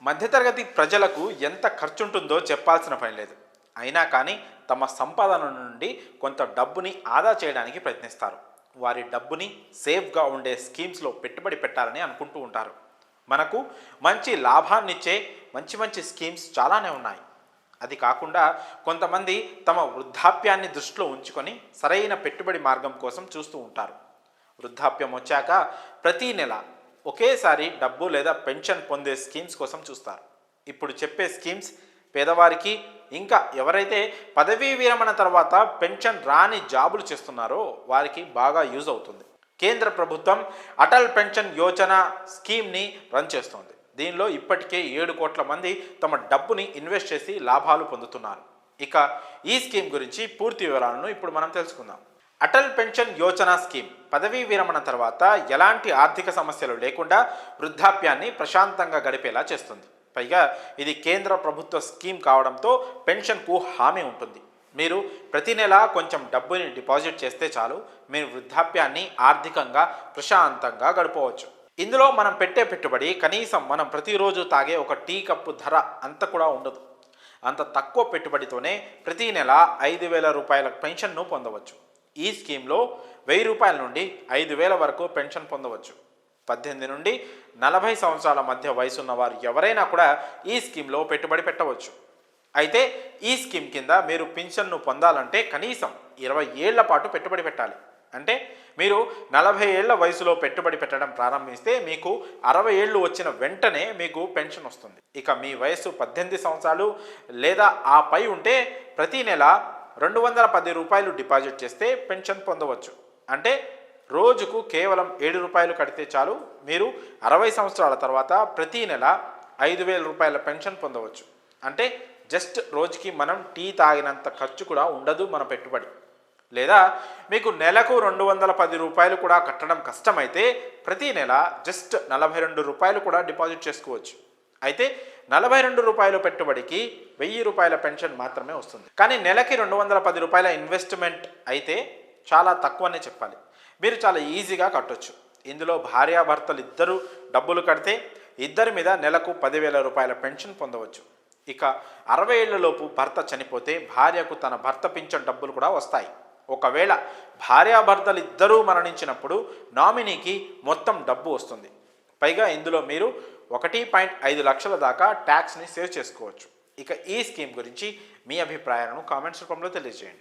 మధ్యతరగతి ప్రజలకు ఎంత ఖర్చుంటుందో చెప్పాల్సిన పని లేదు. అయినా కానీ తమ సంపాదన నుండి కొంత డబ్బుని ఆదా చేయడానికి ప్రయత్నిస్తారు. వారి డబ్బుని సేఫ్గా ఉండే స్కీమ్స్లో పెట్టుబడి పెట్టాలని అనుకుంటూ ఉంటారు. మనకు మంచి లాభాన్నిచ్చే మంచి మంచి స్కీమ్స్ చాలానే ఉన్నాయి. అది కాకుండా కొంతమంది తమ వృద్ధాప్యాన్ని దృష్టిలో ఉంచుకొని సరైన పెట్టుబడి మార్గం కోసం చూస్తూ ఉంటారు. వృద్ధాప్యం వచ్చాక ప్రతీ నెల ఒకేసారి డబ్బు లేదా పెన్షన్ పొందే స్కీమ్స్ కోసం చూస్తారు. ఇప్పుడు చెప్పే స్కీమ్స్ పేదవారికి, ఇంకా ఎవరైతే పదవీ విరమణ తర్వాత పెన్షన్ రాని జాబులు చేస్తున్నారో వారికి బాగా యూజ్ అవుతుంది. కేంద్ర ప్రభుత్వం అటల్ పెన్షన్ యోజన స్కీమ్ని రన్ చేస్తోంది. దీనిలో ఇప్పటికే 7 కోట్ల మంది తమ డబ్బుని ఇన్వెస్ట్ చేసి లాభాలు పొందుతున్నారు. ఇక ఈ స్కీమ్ గురించి పూర్తి వివరాలను ఇప్పుడు మనం తెలుసుకుందాం. అటల్ పెన్షన్ యోజన స్కీమ్ పదవీ విరమణ తర్వాత ఎలాంటి ఆర్థిక సమస్యలు లేకుండా వృద్ధాప్యాన్ని ప్రశాంతంగా గడిపేలా చేస్తుంది. పైగా ఇది కేంద్ర ప్రభుత్వ స్కీమ్ కావడంతో పెన్షన్కు హామీ ఉంటుంది. మీరు ప్రతి నెల కొంచెం డబ్బుని డిపాజిట్ చేస్తే చాలు, మీరు వృద్ధాప్యాన్ని ఆర్థికంగా ప్రశాంతంగా గడపవచ్చు. ఇందులో మనం పెట్టే పెట్టుబడి కనీసం మనం ప్రతిరోజు తాగే ఒక టీ కప్పు ధర అంత కూడా ఉండదు. అంత తక్కువ పెట్టుబడితోనే ప్రతి నెల 5,000 రూపాయల పెన్షన్ను పొందవచ్చు. ఈ స్కీమ్లో 1,000 రూపాయల నుండి 5,000 వరకు పెన్షన్ పొందవచ్చు. 18 నుండి 40 సంవత్సరాల మధ్య వయసున్న వారు ఎవరైనా కూడా ఈ స్కీమ్లో పెట్టుబడి పెట్టవచ్చు. అయితే ఈ స్కీమ్ కింద మీరు పెన్షన్ను పొందాలంటే కనీసం 20 ఏళ్ల పాటు పెట్టుబడి పెట్టాలి. అంటే మీరు 40 ఏళ్ల వయసులో పెట్టుబడి పెట్టడం ప్రారంభిస్తే మీకు 60 ఏళ్ళు వచ్చిన వెంటనే మీకు పెన్షన్ వస్తుంది. ఇక మీ వయసు 18 సంవత్సరాలు లేదా ఆ పై ఉంటే ప్రతి నెల 210 రూపాయలు డిపాజిట్ చేస్తే పెన్షన్ పొందవచ్చు. అంటే రోజుకు కేవలం 7 రూపాయలు కడితే చాలు, మీరు 60 సంవత్సరాల తర్వాత ప్రతి నెల 5,000 రూపాయల పెన్షన్ పొందవచ్చు. అంటే జస్ట్ రోజుకి మనం టీ తాగినంత ఖర్చు కూడా ఉండదు మన పెట్టుబడి. లేదా మీకు నెలకు 210 రూపాయలు కూడా కట్టడం కష్టమైతే ప్రతి నెల జస్ట్ 42 రూపాయలు కూడా డిపాజిట్ చేసుకోవచ్చు. అయితే 42 రూపాయల పెట్టుబడికి 1,000 రూపాయల పెన్షన్ మాత్రమే వస్తుంది. కానీ నెలకి 210 రూపాయల ఇన్వెస్ట్మెంట్ అయితే చాలా తక్కువనే చెప్పాలి. మీరు చాలా ఈజీగా కట్టొచ్చు. ఇందులో భార్యాభర్తలు ఇద్దరు డబ్బులు కడితే ఇద్దరి మీద నెలకు 10,000 రూపాయల పెన్షన్ పొందవచ్చు. ఇక 60 ఏళ్లలోపు భర్త చనిపోతే భార్యకు తన భర్త పింఛన్ డబ్బులు కూడా వస్తాయి. ఒకవేళ భార్యాభర్తలు ఇద్దరూ మరణించినప్పుడు నామినీకి మొత్తం డబ్బు వస్తుంది. పైగా ఇందులో మీరు 1.5 లక్షల దాకా ట్యాక్స్ని సేవ్ చేసుకోవచ్చు. ఇక ఈ స్కీమ్ గురించి మీ అభిప్రాయాలను కామెంట్స్ రూపంలో తెలియజేయండి.